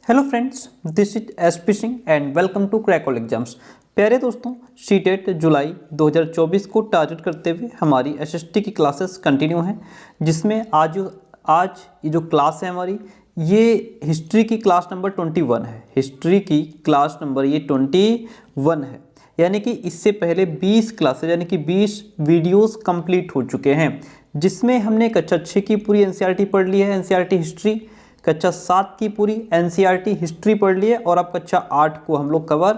Hello friends, this is SP Singh and welcome to crack all exams. प्यारे दोस्तों, CTET जुलाई 2024 को target करते हुए हमारी एसएसटी की क्लासेस कंटिन्यू हैं, जिसमें आज ये जो क्लास है हमारी, ये हिस्ट्री की क्लास नंबर 21 है। हिस्ट्री की क्लास नंबर ये 21 है, यानी कि इससे पहले 20 क्लासेज यानी कि 20 वीडियोस कंप्लीट हो चुके हैं, जिसमें हमने कक्षा 6 की पूरी एनसीईआरटी पढ़ ली है, एनसीईआरटी हिस्ट्री, कक्षा 7 की पूरी एनसीईआरटी हिस्ट्री पढ़ ली है और अब कक्षा 8 को हम लोग कवर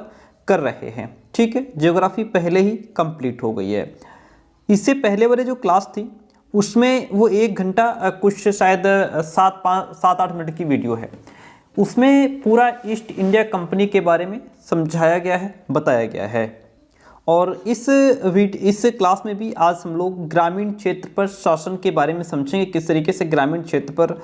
कर रहे हैं। ठीक है, ज्योग्राफी पहले ही कंप्लीट हो गई है। इससे पहले वाली जो क्लास थी उसमें वो 1 घंटा कुछ शायद 7-8 मिनट की वीडियो है। उसमें पूरा ईस्ट इंडिया कंपनी के बारे में समझाया गया है, बताया गया है। और इस क्लास में भी आज हम लोग ग्रामीण क्षेत्र पर शासन के बारे में समझेंगे, किस तरीके से ग्रामीण क्षेत्र पर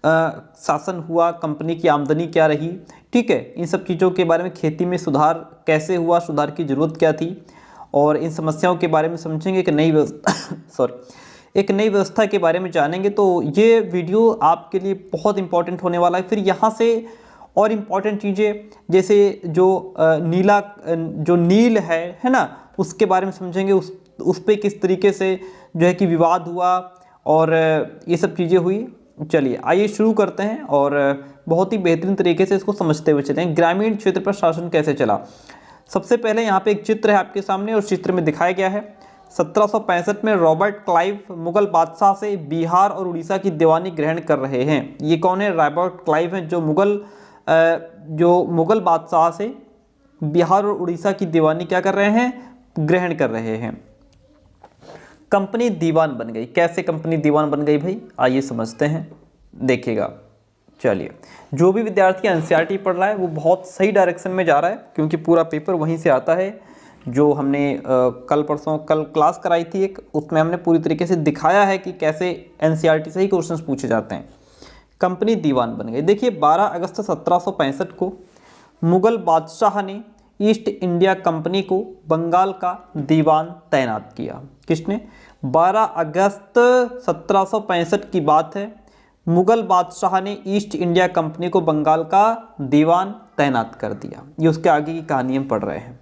शासन हुआ, कंपनी की आमदनी क्या रही। ठीक है, इन सब चीज़ों के बारे में, खेती में सुधार कैसे हुआ, सुधार की ज़रूरत क्या थी, और इन समस्याओं के बारे में समझेंगे। एक नई व्यवस्था के बारे में जानेंगे। तो ये वीडियो आपके लिए बहुत इंपॉर्टेंट होने वाला है। फिर यहाँ से और इम्पॉर्टेंट चीज़ें जैसे जो नील है ना, उसके बारे में समझेंगे। उस पर किस तरीके से जो है कि विवाद हुआ और ये सब चीज़ें हुई। चलिए आइए शुरू करते हैं और बहुत ही बेहतरीन तरीके से इसको समझते हुए चलें। ग्रामीण क्षेत्र पर शासन कैसे चला। सबसे पहले यहाँ पे एक चित्र है आपके सामने और चित्र में दिखाया गया है 1765 में रॉबर्ट क्लाइव मुगल बादशाह से बिहार और उड़ीसा की दीवानी ग्रहण कर रहे हैं। ये कौन है? रॉबर्ट क्लाइव हैं, जो मुगल बादशाह से बिहार और उड़ीसा की दीवानी क्या कर रहे हैं? ग्रहण कर रहे हैं। कंपनी दीवान बन गई। कैसे कंपनी दीवान बन गई भाई, आइए समझते हैं, देखिएगा। चलिए, जो भी विद्यार्थी एनसीईआरटी पढ़ रहा है वो बहुत सही डायरेक्शन में जा रहा है, क्योंकि पूरा पेपर वहीं से आता है। जो हमने कल क्लास कराई थी एक, उसमें हमने पूरी तरीके से दिखाया है कि कैसे एनसीईआरटी से ही क्वेश्चंस पूछे जाते हैं। कंपनी दीवान बन गई। देखिए, 12 अगस्त 1765 को मुगल बादशाह ने ईस्ट इंडिया कंपनी को बंगाल का दीवान तैनात किया। किसने? 12 अगस्त 1765 की बात है। मुगल बादशाह ने ईस्ट इंडिया कंपनी को बंगाल का दीवान तैनात कर दिया। ये उसके आगे की कहानी हम पढ़ रहे हैं।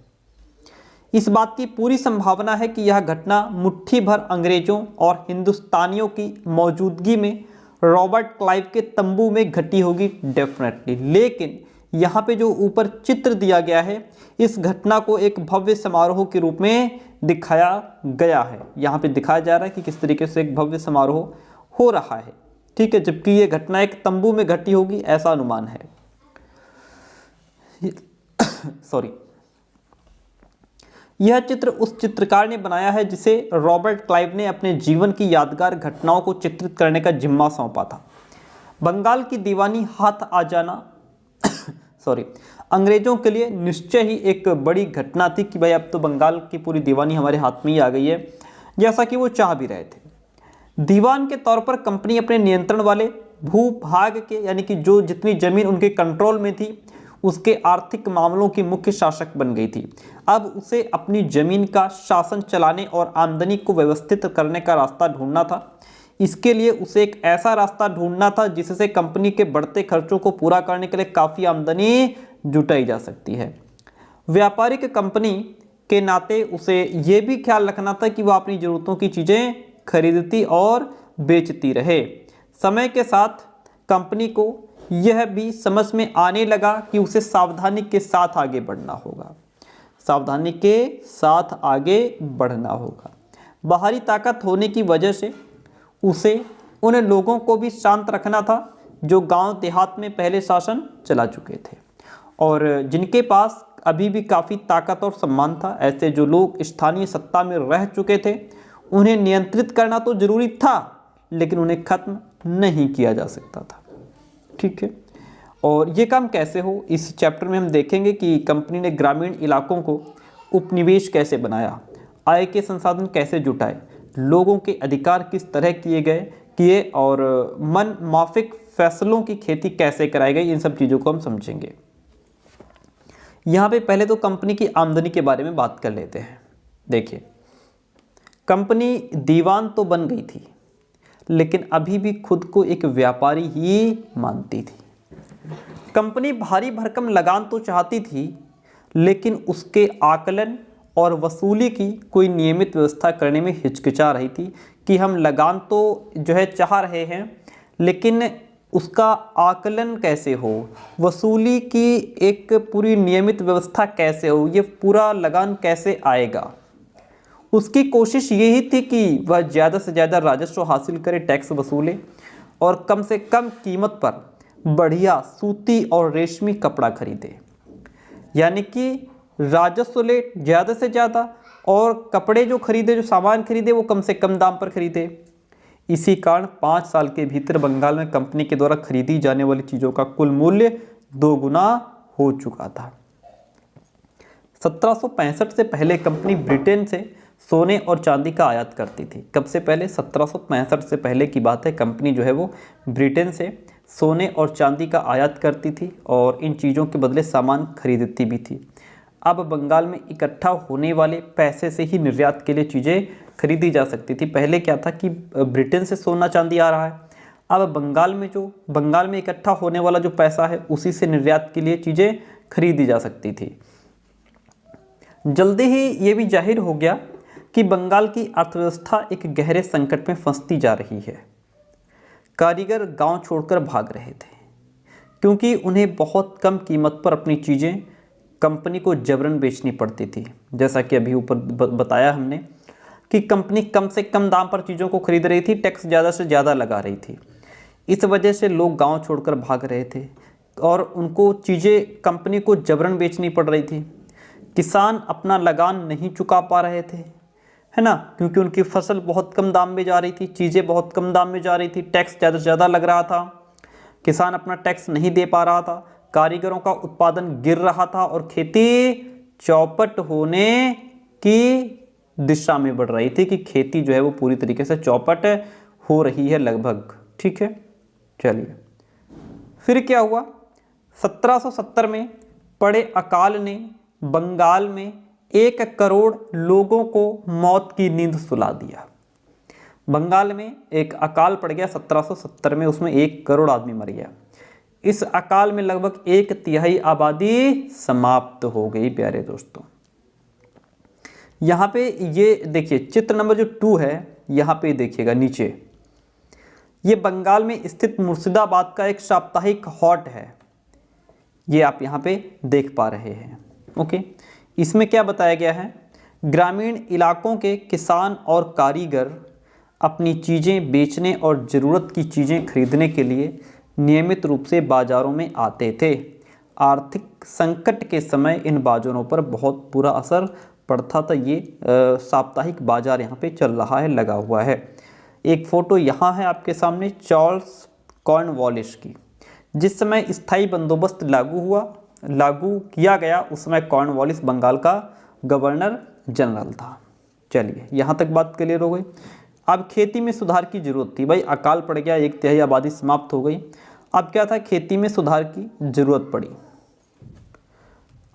इस बात की पूरी संभावना है कि यह घटना मुट्ठी भर अंग्रेजों और हिंदुस्तानियों की मौजूदगी में रॉबर्ट क्लाइव के तंबू में घटी होगी, डेफिनेटली। लेकिन यहाँ पे जो ऊपर चित्र दिया गया है, इस घटना को एक भव्य समारोह के रूप में दिखाया गया है। यहाँ पे दिखाया जा रहा है कि किस तरीके से एक भव्य समारोह हो रहा है। ठीक है, जबकि ये घटना एक तंबू में घटी होगी, ऐसा अनुमान है। सॉरी, यह चित्र उस चित्रकार ने बनाया है जिसे रॉबर्ट क्लाइव ने अपने जीवन की यादगार घटनाओं को चित्रित करने का जिम्मा सौंपा था। बंगाल की दीवानी हाथ आ जाना अंग्रेजों के लिए निश्चय ही एक बड़ी घटना थी कि भाई अब तो बंगाल की पूरी दीवानी हमारे हाथ में ही आ गई है, जैसा कि वो चाह भी रहे थे। दीवान के तौर पर कंपनी अपने नियंत्रण वाले भूभाग के, यानी कि जो जितनी जमीन उनके कंट्रोल में थी, उसके आर्थिक मामलों की मुख्य शासक बन गई थी। अब उसे अपनी जमीन का शासन चलाने और आमदनी को व्यवस्थित करने का रास्ता ढूंढना था। इसके लिए उसे एक ऐसा रास्ता ढूंढना था जिससे कंपनी के बढ़ते खर्चों को पूरा करने के लिए काफ़ी आमदनी जुटाई जा सकती है। व्यापारिक कंपनी के नाते उसे ये भी ख्याल रखना था कि वह अपनी ज़रूरतों की चीज़ें खरीदती और बेचती रहे। समय के साथ कंपनी को यह भी समझ में आने लगा कि उसे सावधानी के साथ आगे बढ़ना होगा। सावधानी के साथ आगे बढ़ना होगा। बाहरी ताकत होने की वजह से उसे उन लोगों को भी शांत रखना था जो गांव देहात में पहले शासन चला चुके थे और जिनके पास अभी भी काफ़ी ताकत और सम्मान था। ऐसे जो लोग स्थानीय सत्ता में रह चुके थे, उन्हें नियंत्रित करना तो जरूरी था, लेकिन उन्हें खत्म नहीं किया जा सकता था। ठीक है, और ये काम कैसे हो, इस चैप्टर में हम देखेंगे कि कंपनी ने ग्रामीण इलाकों को उपनिवेश कैसे बनाया, आय के संसाधन कैसे जुटाए, लोगों के अधिकार किस तरह किए और मन माफिक फैसलों की खेती कैसे कराई गई। इन सब चीज़ों को हम समझेंगे। यहाँ पे पहले तो कंपनी की आमदनी के बारे में बात कर लेते हैं। देखिए, कंपनी दीवान तो बन गई थी, लेकिन अभी भी खुद को एक व्यापारी ही मानती थी। कंपनी भारी भरकम लगान तो चाहती थी, लेकिन उसके आकलन और वसूली की कोई नियमित व्यवस्था करने में हिचकिचा रही थी कि हम लगान तो जो है चाह रहे हैं, लेकिन उसका आकलन कैसे हो, वसूली की एक पूरी नियमित व्यवस्था कैसे हो, ये पूरा लगान कैसे आएगा। उसकी कोशिश यही थी कि वह ज़्यादा से ज़्यादा राजस्व हासिल करे, टैक्स वसूले और कम से कम कीमत पर बढ़िया सूती और रेशमी कपड़ा खरीदे। यानी कि राजस्व ले ज़्यादा से ज़्यादा और कपड़े जो खरीदे, जो सामान खरीदे, वो कम से कम दाम पर खरीदे। इसी कारण 5 साल के भीतर बंगाल में कंपनी के द्वारा खरीदी जाने वाली चीज़ों का कुल मूल्य 2 गुना हो चुका था। 1765 से पहले कंपनी ब्रिटेन से सोने और चांदी का आयात करती थी। कब से पहले? 1765 से पहले की बात है। कंपनी जो है वो ब्रिटेन से सोने और चांदी का आयात करती थी और इन चीज़ों के बदले सामान खरीदती भी थी। अब बंगाल में इकट्ठा होने वाले पैसे से ही निर्यात के लिए चीज़ें खरीदी जा सकती थी। पहले क्या था कि ब्रिटेन से सोना चांदी आ रहा है, अब बंगाल में इकट्ठा होने वाला जो पैसा है उसी से निर्यात के लिए चीज़ें खरीदी जा सकती थी। जल्दी ही ये भी जाहिर हो गया कि बंगाल की अर्थव्यवस्था एक गहरे संकट में फंसती जा रही है। कारीगर गांव छोड़कर भाग रहे थे क्योंकि उन्हें बहुत कम कीमत पर अपनी चीज़ें कंपनी को जबरन बेचनी पड़ती थी। जैसा कि अभी ऊपर बताया हमने कि कंपनी कम से कम दाम पर चीज़ों को खरीद रही थी, टैक्स ज़्यादा से ज़्यादा लगा रही थी। इस वजह से लोग गांव छोड़कर भाग रहे थे और उनको चीज़ें कंपनी को जबरन बेचनी पड़ रही थी। किसान अपना लगान नहीं चुका पा रहे थे, है ना, क्योंकि उनकी फसल बहुत कम दाम में जा रही थी, चीज़ें बहुत कम दाम में जा रही थी, टैक्स ज़्यादा से ज़्यादा लग रहा था, किसान अपना टैक्स नहीं दे पा रहा था, कारीगरों का उत्पादन गिर रहा था और खेती चौपट होने की दिशा में बढ़ रही थी कि खेती जो है वो पूरी तरीके से चौपट हो रही है लगभग। ठीक है, चलिए फिर क्या हुआ। 1770 में पड़े अकाल ने बंगाल में 1 करोड़ लोगों को मौत की नींद सुला दिया। बंगाल में एक अकाल पड़ गया 1770 में, उसमें 1 करोड़ आदमी मर गया। इस अकाल में लगभग 1/3 आबादी समाप्त हो गई। प्यारे दोस्तों, यहाँ पे ये देखिए चित्र नंबर जो 2 है, यहाँ पे देखिएगा नीचे, ये बंगाल में स्थित मुर्शिदाबाद का एक साप्ताहिक हॉट है, ये आप यहाँ पे देख पा रहे हैं। ओके, इसमें क्या बताया गया है, ग्रामीण इलाकों के किसान और कारीगर अपनी चीज़ें बेचने और ज़रूरत की चीज़ें खरीदने के लिए नियमित रूप से बाज़ारों में आते थे। आर्थिक संकट के समय इन बाज़ारों पर बहुत बुरा असर पड़ता था। ये साप्ताहिक बाज़ार यहाँ पे चल रहा है, लगा हुआ है। एक फ़ोटो यहाँ है आपके सामने चार्ल्स कॉर्नवालिस की। जिस समय स्थायी बंदोबस्त लागू किया गया उस समय कॉर्नवालिस बंगाल का गवर्नर जनरल था। चलिए यहाँ तक बात क्लियर हो गई। अब खेती में सुधार की जरूरत थी। भाई अकाल पड़ गया, 1/3 आबादी समाप्त हो गई। अब क्या था, खेती में सुधार की जरूरत पड़ी।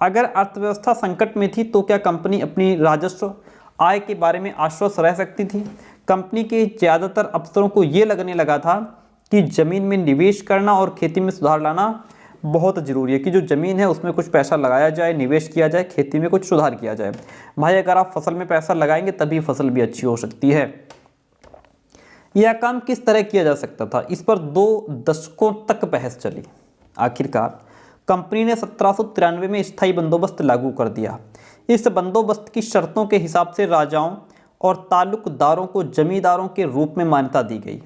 अगर अर्थव्यवस्था संकट में थी तो क्या कंपनी अपनी राजस्व आय के बारे में आश्वस्त रह सकती थी? कंपनी के ज़्यादातर अफसरों को ये लगने लगा था कि ज़मीन में निवेश करना और खेती में सुधार लाना बहुत ज़रूरी है, कि जो ज़मीन है उसमें कुछ पैसा लगाया जाए, निवेश किया जाए, खेती में कुछ सुधार किया जाए। भाई अगर आप फसल में पैसा लगाएंगे तभी फसल भी अच्छी हो सकती है। यह काम किस तरह किया जा सकता था, इस पर 2 दशकों तक बहस चली। आखिरकार कंपनी ने 1793 में स्थायी बंदोबस्त लागू कर दिया। इस बंदोबस्त की शर्तों के हिसाब से राजाओं और ताल्लुकदारों को जमींदारों के रूप में मान्यता दी गई।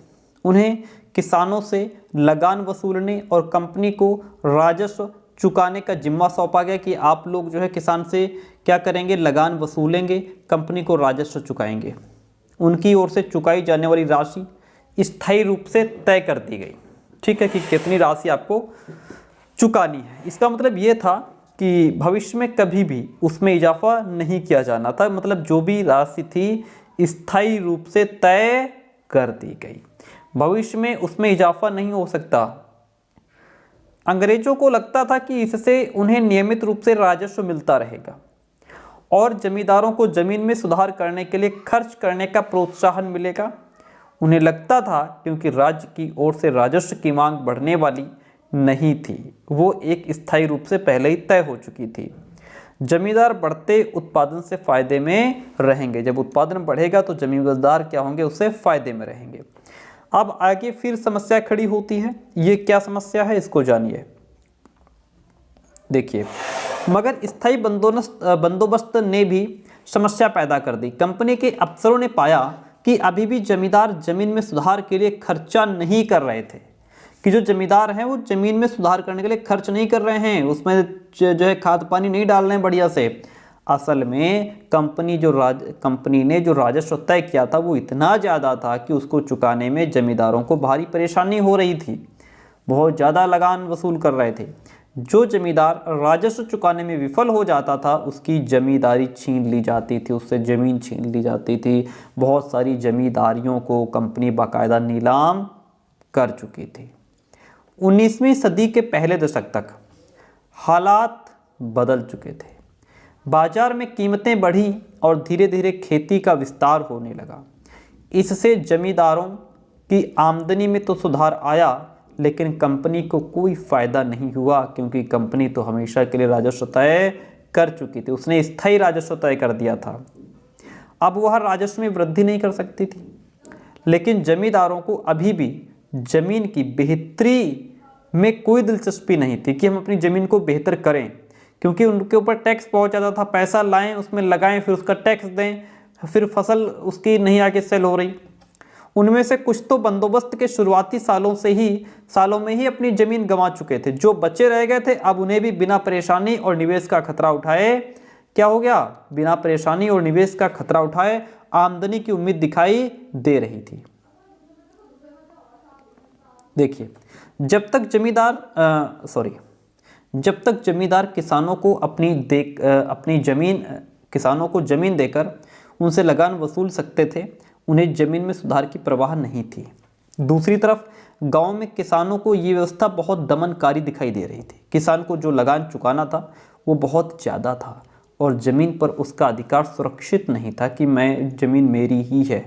उन्हें किसानों से लगान वसूलने और कंपनी को राजस्व चुकाने का जिम्मा सौंपा गया कि आप लोग जो है किसान से क्या करेंगे, लगान वसूलेंगे, कंपनी को राजस्व चुकाएंगे। उनकी ओर से चुकाई जाने वाली राशि स्थायी रूप से तय कर दी गई। ठीक है, कि कितनी राशि आपको चुकानी है। इसका मतलब ये था कि भविष्य में कभी भी उसमें इजाफा नहीं किया जाना था। मतलब जो भी राशि थी स्थायी रूप से तय कर दी गई, भविष्य में उसमें इजाफा नहीं हो सकता। अंग्रेजों को लगता था कि इससे उन्हें नियमित रूप से राजस्व मिलता रहेगा और जमींदारों को जमीन में सुधार करने के लिए खर्च करने का प्रोत्साहन मिलेगा। उन्हें लगता था क्योंकि राज्य की ओर से राजस्व की मांग बढ़ने वाली, नहीं थी, वो एक स्थायी रूप से पहले ही तय हो चुकी थी। जमींदार बढ़ते उत्पादन से फायदे में रहेंगे। जब उत्पादन बढ़ेगा तो जमींदार क्या होंगे, उससे फायदे में रहेंगे। अब आगे फिर समस्या खड़ी होती है। ये क्या समस्या है, इसको जानिए। देखिए, मगर स्थायी बंदोबस्त ने भी समस्या पैदा कर दी। कंपनी के अफसरों ने पाया कि अभी भी जमींदार जमीन में सुधार के लिए खर्चा नहीं कर रहे थे, कि जो जमींदार हैं वो जमीन में सुधार करने के लिए खर्च नहीं कर रहे हैं, उसमें जो है खाद पानी नहीं डाल रहे हैं बढ़िया से। असल में कंपनी ने जो राजस्व तय किया था वो इतना ज़्यादा था कि उसको चुकाने में जमींदारों को भारी परेशानी हो रही थी, बहुत ज़्यादा लगान वसूल कर रहे थे। जो जमींदार राजस्व चुकाने में विफल हो जाता था उसकी जमींदारी छीन ली जाती थी, उससे ज़मीन छीन ली जाती थी। बहुत सारी जमींदारियों को कंपनी बाकायदा नीलाम कर चुकी थी। 19वीं सदी के पहले दशक तक हालात बदल चुके थे। बाजार में कीमतें बढ़ी और धीरे धीरे खेती का विस्तार होने लगा। इससे जमींदारों की आमदनी में तो सुधार आया, लेकिन कंपनी को कोई फ़ायदा नहीं हुआ, क्योंकि कंपनी तो हमेशा के लिए राजस्व तय कर चुकी थी, उसने स्थायी राजस्व तय कर दिया था। अब वह राजस्व में वृद्धि नहीं कर सकती थी। लेकिन जमींदारों को अभी भी ज़मीन की बेहतरी में कोई दिलचस्पी नहीं थी कि हम अपनी ज़मीन को बेहतर करें, क्योंकि उनके ऊपर टैक्स बहुत ज़्यादा था। पैसा लाएं, उसमें लगाएं, फिर उसका टैक्स दें, फिर फसल उसकी नहीं आगे सेल हो रही। उनमें से कुछ तो बंदोबस्त के शुरुआती सालों में ही अपनी ज़मीन गंवा चुके थे। जो बचे रह गए थे अब उन्हें भी बिना परेशानी और निवेश का खतरा उठाए क्या हो गया, बिना परेशानी और निवेश का खतरा उठाए आमदनी की उम्मीद दिखाई दे रही थी। देखिए, जब तक जमींदार किसानों को ज़मीन देकर उनसे लगान वसूल सकते थे, उन्हें ज़मीन में सुधार की परवाह नहीं थी। दूसरी तरफ गांव में किसानों को ये व्यवस्था बहुत दमनकारी दिखाई दे रही थी। किसान को जो लगान चुकाना था वो बहुत ज़्यादा था और ज़मीन पर उसका अधिकार सुरक्षित नहीं था कि ज़मीन मेरी ही है।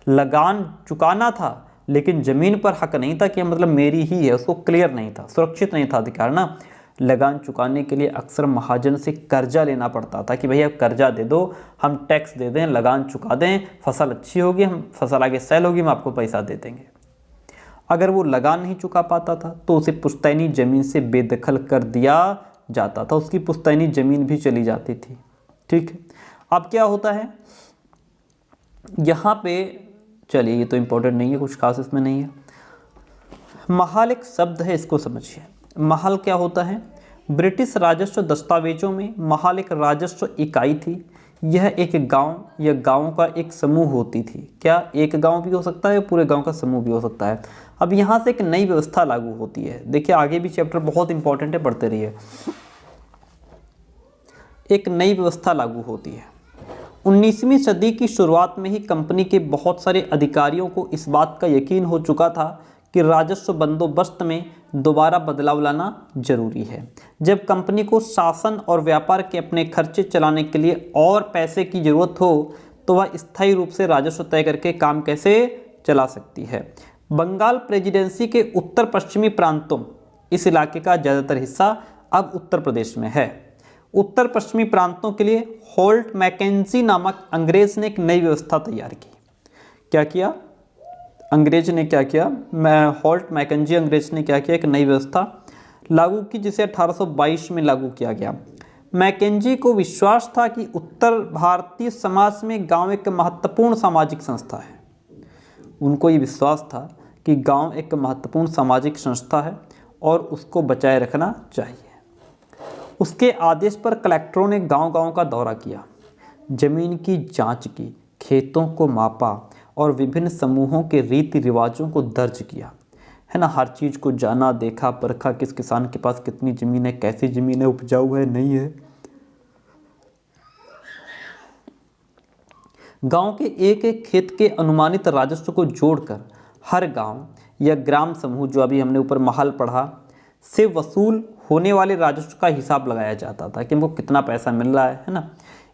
लगान चुकाना था लेकिन ज़मीन पर हक नहीं था कि मतलब मेरी ही है, उसको क्लियर नहीं था, सुरक्षित नहीं था अधिकार ना। लगान चुकाने के लिए अक्सर महाजन से कर्जा लेना पड़ता था कि भैया कर्जा दे दो, हम टैक्स दे दें, लगान चुका दें, फसल अच्छी होगी, हम फसल आगे सेल होगी, हम आपको पैसा दे देंगे। अगर वो लगान नहीं चुका पाता था तो उसे पुश्तैनी ज़मीन से बेदखल कर दिया जाता था, उसकी पुश्तैनी ज़मीन भी चली जाती थी। ठीक है, अब क्या होता है यहाँ पे, चलिए ये तो इम्पोर्टेंट नहीं है, कुछ खास इसमें नहीं है। महाल एक शब्द है, इसको समझिए। महाल क्या होता है? ब्रिटिश राजस्व दस्तावेजों में महाल एक राजस्व इकाई थी। यह एक गांव या गांवों का एक समूह होती थी। क्या एक गांव भी हो सकता है, पूरे गांव का समूह भी हो सकता है। अब यहाँ से एक नई व्यवस्था लागू होती है। देखिए आगे भी चैप्टर बहुत इंपॉर्टेंट है, पढ़ते रहिए। एक नई व्यवस्था लागू होती है। 19वीं सदी की शुरुआत में ही कंपनी के बहुत सारे अधिकारियों को इस बात का यकीन हो चुका था कि राजस्व बंदोबस्त में दोबारा बदलाव लाना जरूरी है। जब कंपनी को शासन और व्यापार के अपने खर्चे चलाने के लिए और पैसे की ज़रूरत हो तो वह स्थायी रूप से राजस्व तय करके काम कैसे चला सकती है। बंगाल प्रेसिडेंसी के उत्तर पश्चिमी प्रांतों, इस इलाके का ज़्यादातर हिस्सा अब उत्तर प्रदेश में है। उत्तर पश्चिमी प्रांतों के लिए होल्ट मैकेंजी नामक अंग्रेज ने एक नई व्यवस्था तैयार की। क्या किया अंग्रेज ने, क्या किया, होल्ट मैकेंजी अंग्रेज ने क्या किया, एक नई व्यवस्था लागू की जिसे 1822 में लागू किया गया। मैकेंजी को विश्वास था कि उत्तर भारतीय समाज में गांव एक महत्वपूर्ण सामाजिक संस्था है। उनको ये विश्वास था कि गांव एक महत्वपूर्ण सामाजिक संस्था है और उसको बचाए रखना चाहिए। उसके आदेश पर कलेक्टरों ने गांव-गांव का दौरा किया, जमीन की जांच की, खेतों को मापा और विभिन्न समूहों के रीति रिवाजों को दर्ज किया, है ना। हर चीज़ को जाना, देखा, परखा, किस किसान के पास कितनी ज़मीन है, कैसी ज़मीन है, उपजाऊ है, नहीं है। गांव के एक एक खेत के अनुमानित राजस्व को जोड़कर हर गांव या ग्राम समूह, जो अभी हमने ऊपर महल पढ़ा, से वसूल होने वाले राजस्व का हिसाब लगाया जाता था कि हमको कितना पैसा मिल रहा है ना।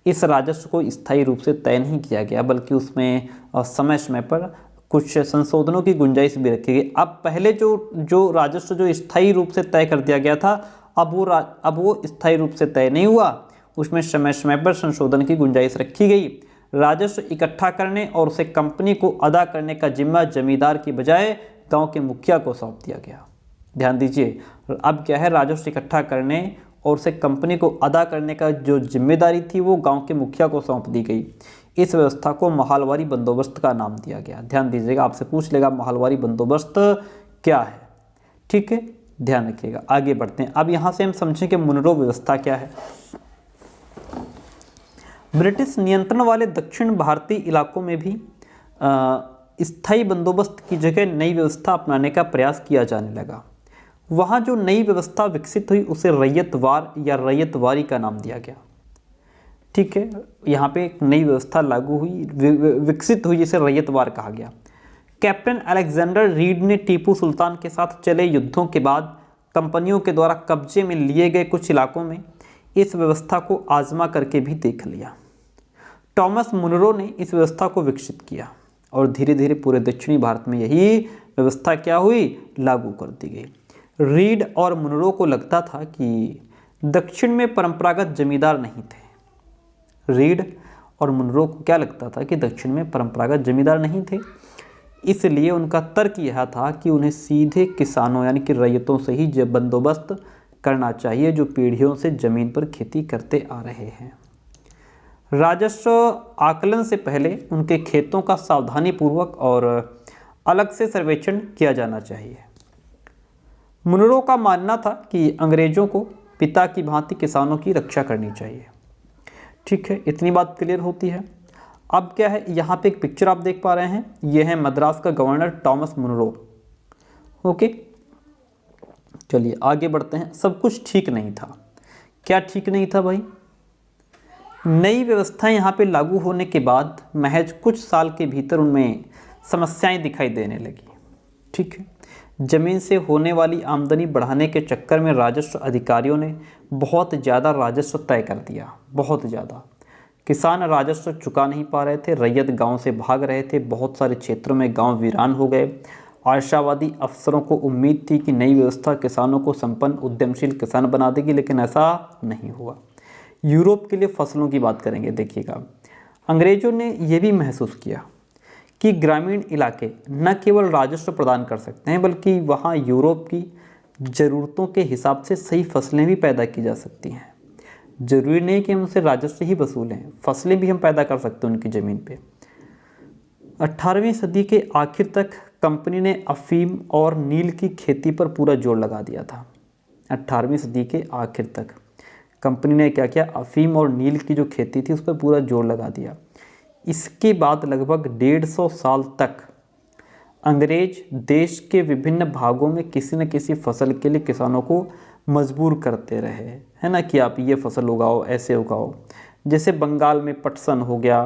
इस राजस्व को स्थायी रूप से तय नहीं किया गया, बल्कि उसमें समय समय पर कुछ संशोधनों की गुंजाइश भी रखी गई। अब पहले जो राजस्व जो स्थायी रूप से तय कर दिया गया था, अब वो स्थायी रूप से तय नहीं हुआ, उसमें समय समय पर संशोधन की गुंजाइश रखी गई। राजस्व इकट्ठा करने और उसे कंपनी को अदा करने का जिम्मा जमींदार की बजाय गांव के मुखिया को सौंप दिया गया। ध्यान दीजिए, अब क्या है, राजस्व इकट्ठा करने और उसे कंपनी को अदा करने का जो जिम्मेदारी थी वो गांव के मुखिया को सौंप दी गई। इस व्यवस्था को माहलवारी बंदोबस्त का नाम दिया गया। ध्यान दीजिएगा, आपसे पूछ लेगा माहलवारी बंदोबस्त क्या है। ठीक है, ध्यान रखिएगा। आगे बढ़ते हैं। अब यहाँ से हम समझें कि मुनरो व्यवस्था क्या है। ब्रिटिश नियंत्रण वाले दक्षिण भारतीय इलाकों में भी स्थायी बंदोबस्त की जगह नई व्यवस्था अपनाने का प्रयास किया जाने लगा। वहाँ जो नई व्यवस्था विकसित हुई उसे रैयतवार या रैयतवारी का नाम दिया गया। ठीक है, यहाँ पे एक नई व्यवस्था लागू हुई, विकसित हुई, जिसे रैयतवार कहा गया। कैप्टन अलेक्जेंडर रीड ने टीपू सुल्तान के साथ चले युद्धों के बाद कंपनियों के द्वारा कब्जे में लिए गए कुछ इलाकों में इस व्यवस्था को आजमा करके भी देख लिया। टॉमस मुनरो ने इस व्यवस्था को विकसित किया और धीरे धीरे पूरे दक्षिणी भारत में यही व्यवस्था क्या हुई, लागू कर दी गई। रीड और मुनरो को लगता था कि दक्षिण में परंपरागत जमींदार नहीं थे। रीड और मुनरो को क्या लगता था कि दक्षिण में परंपरागत जमींदार नहीं थे, इसलिए उनका तर्क यह था कि उन्हें सीधे किसानों यानी कि रैयतों से ही बंदोबस्त करना चाहिए जो पीढ़ियों से जमीन पर खेती करते आ रहे हैं। राजस्व आकलन से पहले उनके खेतों का सावधानीपूर्वक और अलग से सर्वेक्षण किया जाना चाहिए। मुनरो का मानना था कि अंग्रेजों को पिता की भांति किसानों की रक्षा करनी चाहिए। ठीक है, इतनी बात क्लियर होती है। अब क्या है, यहाँ पे एक पिक्चर आप देख पा रहे हैं, ये है मद्रास का गवर्नर टॉमस मुनरो। ओके, चलिए आगे बढ़ते हैं। सब कुछ ठीक नहीं था। क्या ठीक नहीं था भाई? नई व्यवस्था यहाँ पे लागू होने के बाद महज कुछ साल के भीतर उनमें समस्याएं दिखाई देने लगी। ठीक है, जमीन से होने वाली आमदनी बढ़ाने के चक्कर में राजस्व अधिकारियों ने बहुत ज़्यादा राजस्व तय कर दिया, बहुत ज़्यादा। किसान राजस्व चुका नहीं पा रहे थे, रैयत गांव से भाग रहे थे, बहुत सारे क्षेत्रों में गांव वीरान हो गए। आशावादी अफसरों को उम्मीद थी कि नई व्यवस्था किसानों को संपन्न उद्यमशील किसान बना देगी, लेकिन ऐसा नहीं हुआ। यूरोप के लिए फसलों की बात करेंगे। देखिएगा, अंग्रेजों ने यह भी महसूस किया कि ग्रामीण इलाके न केवल राजस्व प्रदान कर सकते हैं बल्कि वहाँ यूरोप की ज़रूरतों के हिसाब से सही फसलें भी पैदा की जा सकती हैं। जरूरी नहीं कि हम उनसे राजस्व ही वसूलें, फसलें भी हम पैदा कर सकते हैं उनकी ज़मीन पे। 18वीं सदी के आखिर तक कंपनी ने अफीम और नील की खेती पर पूरा जोर लगा दिया था। 18वीं सदी के आखिर तक कंपनी ने क्या किया, अफीम और नील की जो खेती थी उस पर पूरा जोर लगा दिया। इसके बाद लगभग 150 साल तक अंग्रेज देश के विभिन्न भागों में किसी न किसी फसल के लिए किसानों को मजबूर करते रहे, है ना, कि आप ये फसल उगाओ, ऐसे उगाओ। जैसे बंगाल में पटसन हो गया,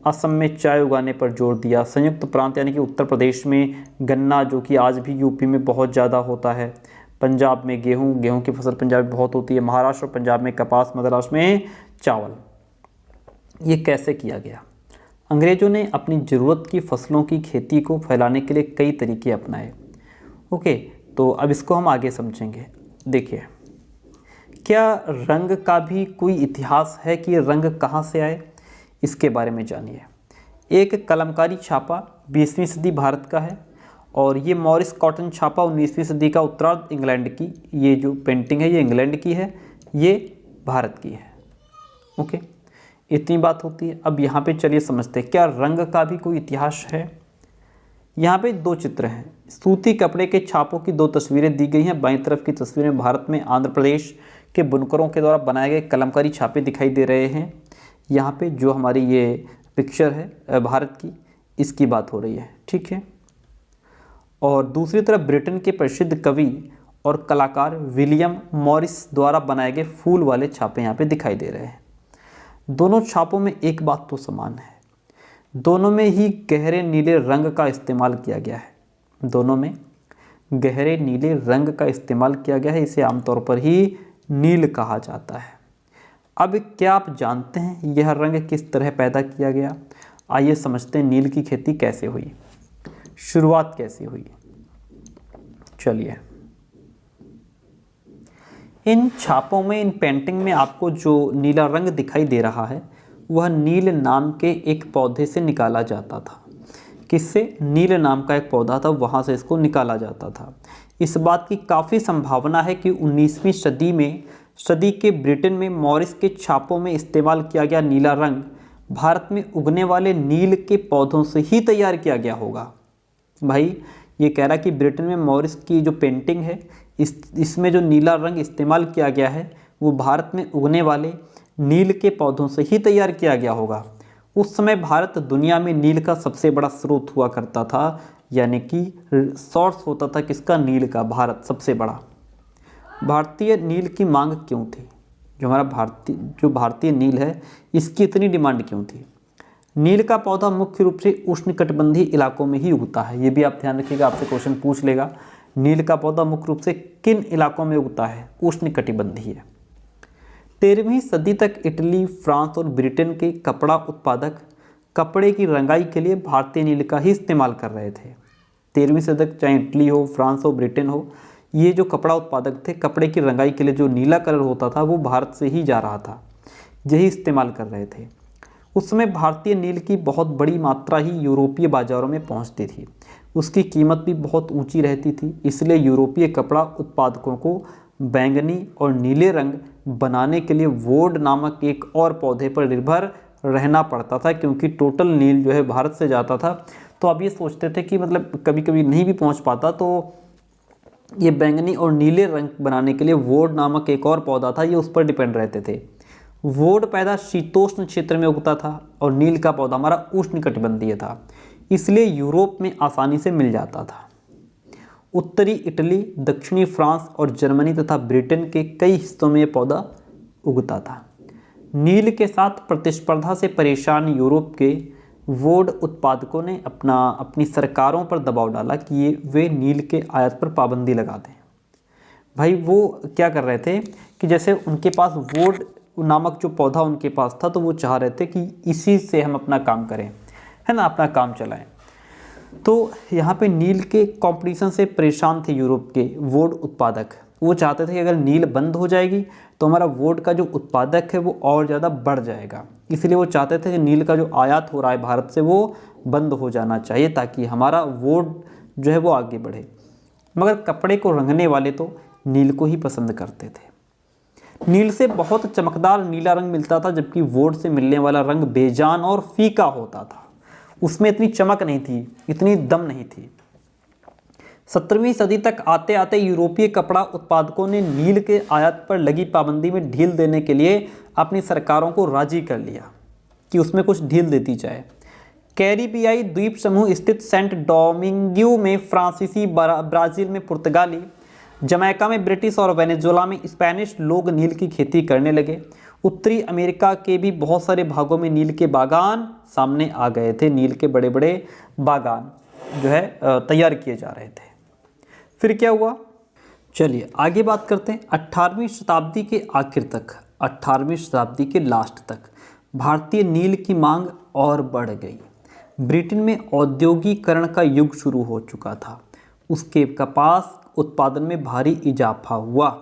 असम में चाय उगाने पर जोर दिया, संयुक्त प्रांत यानी कि उत्तर प्रदेश में गन्ना जो कि आज भी यूपी में बहुत ज़्यादा होता है, पंजाब में गेहूं की फसल पंजाब में बहुत होती है, महाराष्ट्र और पंजाब में कपास, मद्रास में चावल। ये कैसे किया गया? अंग्रेज़ों ने अपनी ज़रूरत की फसलों की खेती को फैलाने के लिए कई तरीके अपनाए। ओके, तो अब इसको हम आगे समझेंगे। देखिए, क्या रंग का भी कोई इतिहास है कि रंग कहाँ से आए? इसके बारे में जानिए। एक कलमकारी छापा 20वीं सदी भारत का है और ये मॉरिस कॉटन छापा 19वीं सदी का उत्तरार्ध इंग्लैंड की। ये जो पेंटिंग है ये इंग्लैंड की है, ये भारत की है। ओके, इतनी बात होती है। अब यहाँ पे चलिए समझते हैं, क्या रंग का भी कोई इतिहास है? यहाँ पे दो चित्र हैं। सूती कपड़े के छापों की दो तस्वीरें दी गई हैं। बाईं तरफ की तस्वीर में भारत में आंध्र प्रदेश के बुनकरों के द्वारा बनाए गए कलमकारी छापे दिखाई दे रहे हैं। यहाँ पे जो हमारी ये पिक्चर है भारत की, इसकी बात हो रही है। ठीक है, और दूसरी तरफ ब्रिटेन के प्रसिद्ध कवि और कलाकार विलियम मॉरिस द्वारा बनाए गए फूल वाले छापे यहाँ पे दिखाई दे रहे हैं। दोनों छापों में एक बात तो समान है, दोनों में ही गहरे नीले रंग का इस्तेमाल किया गया है। दोनों में गहरे नीले रंग का इस्तेमाल किया गया है। इसे आमतौर पर ही नील कहा जाता है। अब क्या आप जानते हैं यह रंग किस तरह पैदा किया गया? आइए समझते हैं नील की खेती कैसे हुई। शुरुआत कैसी हुई? चलिए, इन छापों में, इन पेंटिंग में आपको जो नीला रंग दिखाई दे रहा है वह नील नाम के एक पौधे से निकाला जाता था। किससे? नील नाम का एक पौधा था, वहाँ से इसको निकाला जाता था। इस बात की काफ़ी संभावना है कि 19वीं सदी के ब्रिटेन में मॉरिस के छापों में इस्तेमाल किया गया नीला रंग भारत में उगने वाले नील के पौधों से ही तैयार किया गया होगा। भाई ये कह रहा कि ब्रिटेन में मॉरिस की जो पेंटिंग है इसमें जो नीला रंग इस्तेमाल किया गया है वो भारत में उगने वाले नील के पौधों से ही तैयार किया गया होगा। उस समय भारत दुनिया में नील का सबसे बड़ा स्रोत हुआ करता था, यानी कि सोर्स होता था किसका? नील का। भारत सबसे बड़ा। भारतीय नील की मांग क्यों थी? जो हमारा भारतीय नील है इसकी इतनी डिमांड क्यों थी? नील का पौधा मुख्य रूप से उष्णकटिबंधीय इलाकों में ही उगता है। ये भी आप ध्यान रखिएगा, आपसे क्वेश्चन पूछ लेगा। नील का पौधा मुख्य रूप से किन इलाकों में उगता है? उष्णकटिबंधीय। 13वीं सदी तक इटली, फ्रांस और ब्रिटेन के कपड़ा उत्पादक कपड़े की रंगाई के लिए भारतीय नील का ही इस्तेमाल कर रहे थे। 13वीं सदी तक चाहे इटली हो, फ्रांस हो, ब्रिटेन हो, ये जो कपड़ा उत्पादक थे, कपड़े की रंगाई के लिए जो नीला कलर होता था वो भारत से ही जा रहा था, यही इस्तेमाल कर रहे थे। उस समय भारतीय नील की बहुत बड़ी मात्रा ही यूरोपीय बाज़ारों में पहुंचती थी। उसकी कीमत भी बहुत ऊंची रहती थी, इसलिए यूरोपीय कपड़ा उत्पादकों को बैंगनी और नीले रंग बनाने के लिए वोड नामक एक और पौधे पर निर्भर रहना पड़ता था, क्योंकि टोटल नील जो है भारत से जाता था। तो अब ये सोचते थे कि मतलब कभी कभी नहीं भी पहुंच पाता, तो ये बैंगनी और नीले रंग बनाने के लिए वोड नामक एक और पौधा था, ये उस पर डिपेंड रहते थे। वोड पैदा शीतोष्ण क्षेत्र में उगता था और नील का पौधा हमारा उष्णकटिबंधीय था, इसलिए यूरोप में आसानी से मिल जाता था। उत्तरी इटली, दक्षिणी फ्रांस और जर्मनी तथा ब्रिटेन के कई हिस्सों में यह पौधा उगता था। नील के साथ प्रतिस्पर्धा से परेशान यूरोप के वोड उत्पादकों ने अपनी सरकारों पर दबाव डाला कि वे नील के आयात पर पाबंदी लगा दें। भाई वो क्या कर रहे थे कि जैसे उनके पास वोड नामक जो पौधा उनके पास था, तो वो चाह रहे थे कि इसी से हम अपना काम करें, है ना, अपना काम चलाएं। तो यहाँ पे नील के कंपटीशन से परेशान थे यूरोप के वोड उत्पादक। वो चाहते थे कि अगर नील बंद हो जाएगी तो हमारा वोड का जो उत्पादक है वो और ज़्यादा बढ़ जाएगा, इसलिए वो चाहते थे कि नील का जो आयात हो रहा है भारत से वो बंद हो जाना चाहिए, ताकि हमारा वोड जो है वो आगे बढ़े। मगर कपड़े को रंगने वाले तो नील को ही पसंद करते थे। नील से बहुत चमकदार नीला रंग मिलता था, जबकि वोड से मिलने वाला रंग बेजान और फीका होता था। उसमें इतनी चमक नहीं थी, इतनी दम नहीं थी। 17वीं सदी तक आते आते यूरोपीय कपड़ा उत्पादकों ने नील के आयात पर लगी पाबंदी में ढील देने के लिए अपनी सरकारों को राजी कर लिया कि उसमें कुछ ढील देती जाए। कैरिबियाई द्वीप समूह स्थित सेंट डोमिंग्यू में फ्रांसीसी, ब्राज़ील में पुर्तगाली, जमैका में ब्रिटिश और वेनेजुएला में स्पेनिश लोग नील की खेती करने लगे। उत्तरी अमेरिका के भी बहुत सारे भागों में नील के बागान सामने आ गए थे। नील के बड़े बड़े बागान जो है तैयार किए जा रहे थे। फिर क्या हुआ? चलिए आगे बात करते हैं। 18वीं शताब्दी के आखिर तक, 18वीं शताब्दी के लास्ट तक भारतीय नील की मांग और बढ़ गई। ब्रिटेन में औद्योगिकरण का युग शुरू हो चुका था। उसके कपास उत्पादन में भारी इजाफा हुआ।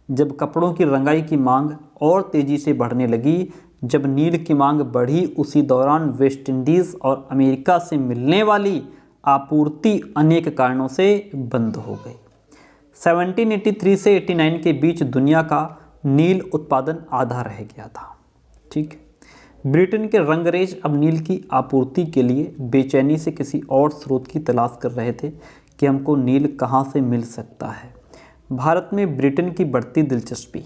जब कपड़ों की रंगाई की मांग और तेज़ी से बढ़ने लगी, जब नील की मांग बढ़ी, उसी दौरान वेस्ट इंडीज़ और अमेरिका से मिलने वाली आपूर्ति अनेक कारणों से बंद हो गई। 1783 से 89 के बीच दुनिया का नील उत्पादन आधा रह गया था। ठीक, ब्रिटेन के रंगरेज अब नील की आपूर्ति के लिए बेचैनी से किसी और स्रोत की तलाश कर रहे थे कि हमको नील कहाँ से मिल सकता है। भारत में ब्रिटेन की बढ़ती दिलचस्पी।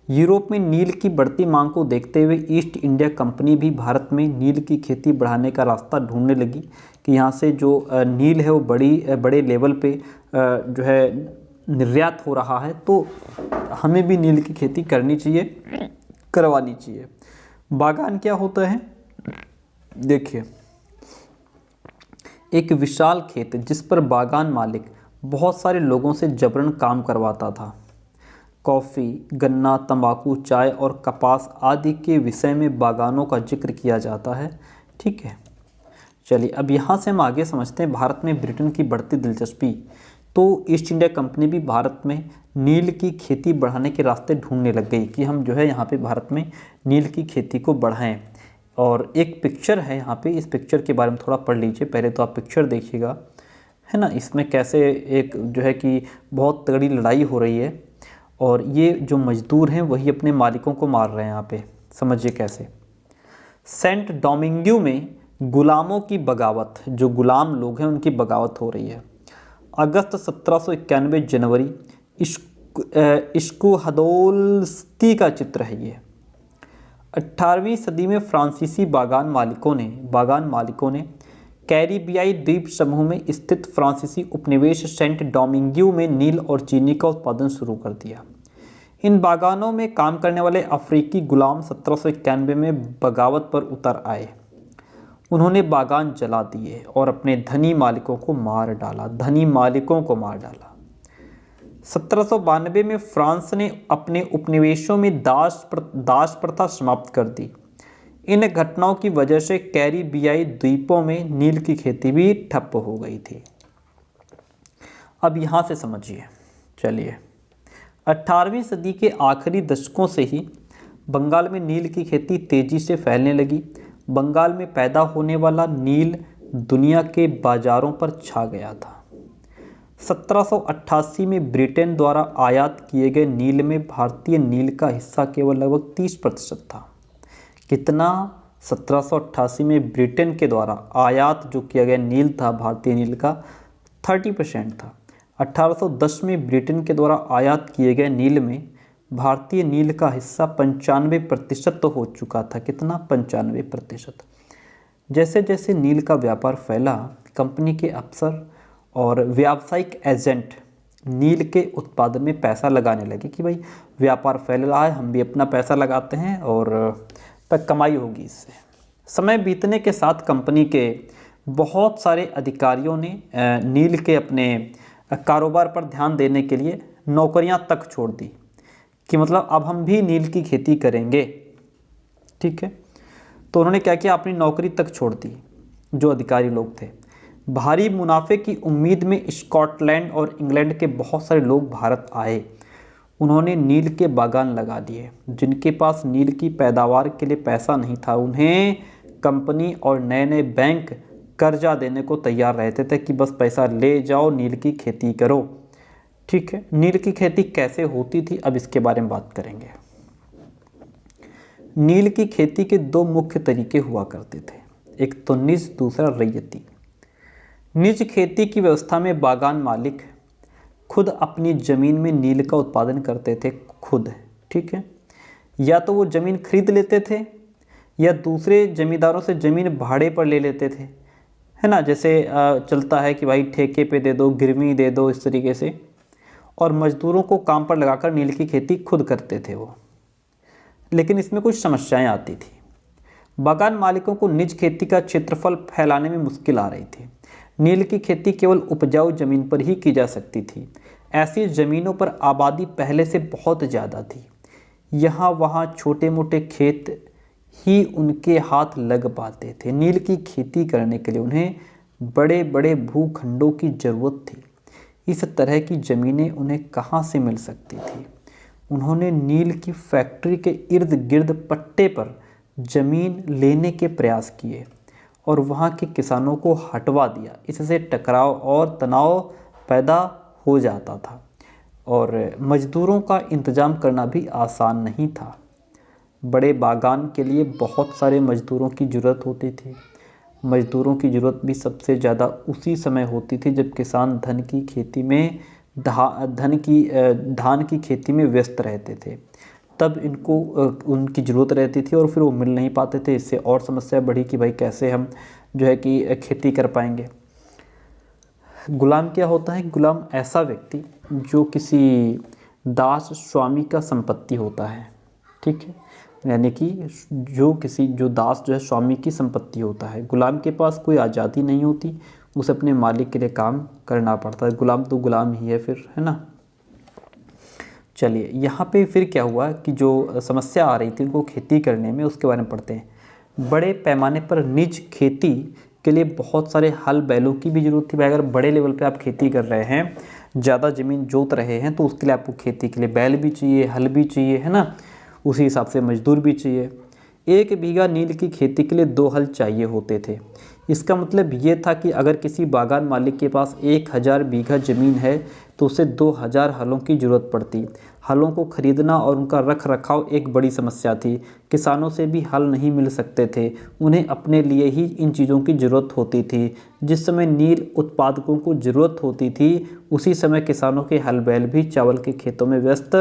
यूरोप में नील की बढ़ती मांग को देखते हुए ईस्ट इंडिया कंपनी भी भारत में नील की खेती बढ़ाने का रास्ता ढूंढने लगी कि यहाँ से जो नील है वो बड़े लेवल पे जो है निर्यात हो रहा है, तो हमें भी नील की खेती करनी चाहिए, करवानी चाहिए। बागान क्या होता है? देखिए, एक विशाल खेत जिस पर बागान मालिक बहुत सारे लोगों से जबरन काम करवाता था। कॉफ़ी, गन्ना, तंबाकू, चाय और कपास आदि के विषय में बागानों का जिक्र किया जाता है। ठीक है, चलिए अब यहाँ से हम आगे समझते हैं भारत में ब्रिटेन की बढ़ती दिलचस्पी। तो ईस्ट इंडिया कंपनी भी भारत में नील की खेती बढ़ाने के रास्ते ढूंढने लग गई कि हम जो है यहाँ पे भारत में नील की खेती को बढ़ाएं। और एक पिक्चर है यहाँ पे, इस पिक्चर के बारे में थोड़ा पढ़ लीजिए। पहले तो आप पिक्चर देखिएगा, है ना। इसमें कैसे एक जो है कि बहुत तगड़ी लड़ाई हो रही है और ये जो मजदूर हैं वही अपने मालिकों को मार रहे हैं। यहाँ पे समझिए कैसे। सेंट डोमिंगो में गुलामों की बगावत, जो गुलाम लोग हैं उनकी बगावत हो रही है। अगस्त 1791 जनवरी इश्कुहदोल्स्की का चित्र है ये। 18वीं सदी में फ्रांसीसी बागान मालिकों ने कैरिबियाई द्वीप समूह में स्थित फ्रांसीसी उपनिवेश सेंट डोमिंगो में नील और चीनी का उत्पादन शुरू कर दिया। इन बागानों में काम करने वाले अफ्रीकी गुलाम 1791 में बगावत पर उतर आए। उन्होंने बागान जला दिए और अपने धनी मालिकों को मार डाला। 1792 में फ्रांस ने अपने उपनिवेशों में दास प्रथा समाप्त कर दी। इन घटनाओं की वजह से कैरिबियाई द्वीपों में नील की खेती भी ठप हो गई थी। अब यहाँ से समझिए। चलिए 18वीं सदी के आखिरी दशकों से ही बंगाल में नील की खेती तेजी से फैलने लगी। बंगाल में पैदा होने वाला नील दुनिया के बाजारों पर छा गया था। 1788 में ब्रिटेन द्वारा आयात किए गए नील में भारतीय नील का हिस्सा केवल लगभग 30% था। कितना? 1788 में ब्रिटेन के द्वारा आयात जो किया गया नील था भारतीय नील का 30% था। 1810 में ब्रिटेन के द्वारा आयात किए गए नील में भारतीय नील का हिस्सा 95% तो हो चुका था। कितना? 95%। जैसे जैसे नील का व्यापार फैला, कंपनी के अफसर और व्यावसायिक एजेंट नील के उत्पादन में पैसा लगाने लगे कि भाई व्यापार फैल रहा है, हम भी अपना पैसा लगाते हैं और तक कमाई होगी इससे। समय बीतने के साथ कंपनी के बहुत सारे अधिकारियों ने नील के अपने कारोबार पर ध्यान देने के लिए नौकरियां तक छोड़ दी कि मतलब अब हम भी नील की खेती करेंगे। ठीक है, तो उन्होंने क्या किया, अपनी नौकरी तक छोड़ दी। जो अधिकारी लोग थे, भारी मुनाफे की उम्मीद में स्कॉटलैंड और इंग्लैंड के बहुत सारे लोग भारत आए। उन्होंने नील के बागान लगा दिए। जिनके पास नील की पैदावार के लिए पैसा नहीं था, उन्हें कंपनी और नए नए बैंक कर्जा देने को तैयार रहते थे कि बस पैसा ले जाओ, नील की खेती करो। ठीक है, नील की खेती कैसे होती थी, अब इसके बारे में बात करेंगे। नील की खेती के दो मुख्य तरीके हुआ करते थे, एक तो निज, दूसरा रैयती। निज खेती की व्यवस्था में बागान मालिक खुद अपनी ज़मीन में नील का उत्पादन करते थे खुद। ठीक है, या तो वो ज़मीन खरीद लेते थे या दूसरे ज़मींदारों से ज़मीन भाड़े पर ले लेते थे, है ना। जैसे चलता है कि भाई ठेके पे दे दो, गिरवी दे दो, इस तरीके से। और मज़दूरों को काम पर लगाकर नील की खेती खुद करते थे वो। लेकिन इसमें कुछ समस्याएं आती थी। बागान मालिकों को निज खेती का क्षेत्रफल फैलाने में मुश्किल आ रही थी। नील की खेती केवल उपजाऊ ज़मीन पर ही की जा सकती थी। ऐसी ज़मीनों पर आबादी पहले से बहुत ज़्यादा थी। यहाँ वहाँ छोटे मोटे खेत ही उनके हाथ लग पाते थे। नील की खेती करने के लिए उन्हें बड़े बड़े भूखंडों की ज़रूरत थी। इस तरह की ज़मीनें उन्हें कहाँ से मिल सकती थी। उन्होंने नील की फैक्ट्री के इर्द गिर्द पट्टे पर ज़मीन लेने के प्रयास किए और वहाँ के किसानों को हटवा दिया। इससे टकराव और तनाव पैदा हो जाता था और मज़दूरों का इंतज़ाम करना भी आसान नहीं था। बड़े बागान के लिए बहुत सारे मज़दूरों की ज़रूरत होती थी। मज़दूरों की ज़रूरत भी सबसे ज़्यादा उसी समय होती थी जब किसान धान की खेती में व्यस्त रहते थे। तब इनको उनकी ज़रूरत रहती थी और फिर वो मिल नहीं पाते थे। इससे और समस्या बढ़ी कि भाई कैसे हम जो है कि खेती कर पाएंगे। गुलाम क्या होता है? गुलाम ऐसा व्यक्ति जो किसी दास स्वामी का संपत्ति होता है। ठीक है, यानी कि जो दास जो है स्वामी की संपत्ति होता है। गुलाम के पास कोई आज़ादी नहीं होती, उसे अपने मालिक के लिए काम करना पड़ता है। गुलाम तो गुलाम ही है फिर, है ना। चलिए यहाँ पे फिर क्या हुआ कि जो समस्या आ रही थी उनको खेती करने में, उसके बारे में पढ़ते हैं। बड़े पैमाने पर निज खेती के लिए बहुत सारे हल बैलों की भी ज़रूरत थी भाई। अगर बड़े लेवल पे आप खेती कर रहे हैं, ज़्यादा ज़मीन जोत रहे हैं, तो उसके लिए आपको खेती के लिए बैल भी चाहिए, हल भी चाहिए, है ना। उसी हिसाब से मजदूर भी चाहिए। 1 बीघा नील की खेती के लिए 2 हल चाहिए होते थे। इसका मतलब ये था कि अगर किसी बागान मालिक के पास 1000 बीघा ज़मीन है तो उसे 2000 हलों की ज़रूरत पड़ती। हलों को खरीदना और उनका रख रखाव एक बड़ी समस्या थी। किसानों से भी हल नहीं मिल सकते थे, उन्हें अपने लिए ही इन चीज़ों की ज़रूरत होती थी। जिस समय नील उत्पादकों को ज़रूरत होती थी, उसी समय किसानों के हल बैल भी चावल के खेतों में व्यस्त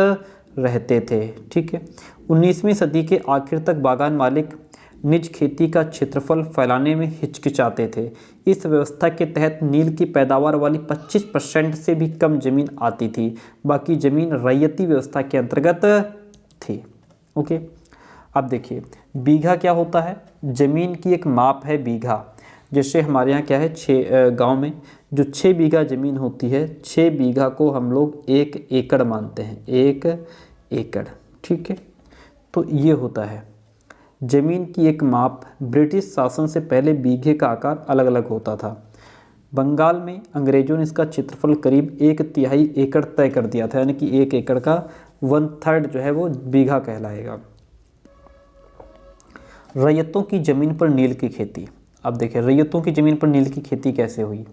रहते थे। ठीक है। 19वीं सदी के आखिर तक बागान मालिक निज खेती का क्षेत्रफल फैलाने में हिचकिचाते थे। इस व्यवस्था के तहत नील की पैदावार वाली 25% से भी कम जमीन आती थी, बाकी जमीन रैयती व्यवस्था के अंतर्गत थी। ओके, अब देखिए बीघा क्या होता है। जमीन की एक माप है बीघा। जैसे हमारे यहाँ क्या है, 6 गाँव में जो 6 बीघा ज़मीन होती है, 6 बीघा को हम लोग 1 एकड़ मानते हैं, 1 एकड़। ठीक है, तो ये होता है ज़मीन की एक माप। ब्रिटिश शासन से पहले बीघे का आकार अलग अलग होता था। बंगाल में अंग्रेजों ने इसका क्षेत्रफल करीब 1/3 एकड़ तय कर दिया था, यानी कि 1 एकड़ का 1/3 जो है वो बीघा कहलाएगा। रैयतों की ज़मीन पर नील की खेती। अब देखिए रैयतों की ज़मीन पर नील की खेती कैसे हुई।